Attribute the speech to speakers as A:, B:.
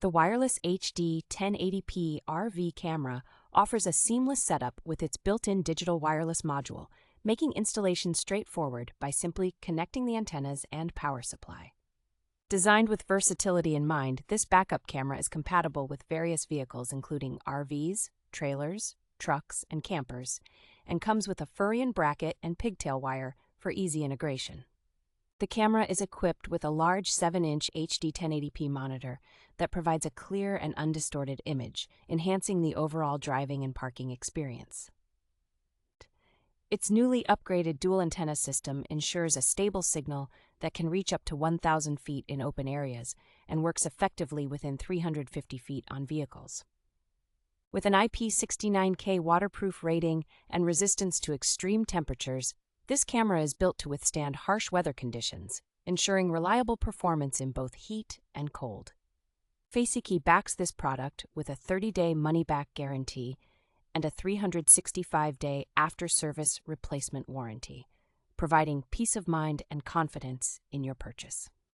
A: The wireless HD 1080p RV camera offers a seamless setup with its built-in digital wireless module, making installation straightforward by simply connecting the antennas and power supply. Designed with versatility in mind, this backup camera is compatible with various vehicles including RVs, trailers, trucks, and campers, and comes with a Furrion bracket and pigtail wire for easy integration. The camera is equipped with a large 7-inch HD 1080p monitor that provides a clear and undistorted image, enhancing the overall driving and parking experience. Its newly upgraded dual antenna system ensures a stable signal that can reach up to 1,000 feet in open areas and works effectively within 350 feet on vehicles. With an IP69K waterproof rating and resistance to extreme temperatures, this camera is built to withstand harsh weather conditions, ensuring reliable performance in both heat and cold. FaceKey backs this product with a 30-day money-back guarantee and a 365-day after-service replacement warranty, providing peace of mind and confidence in your purchase.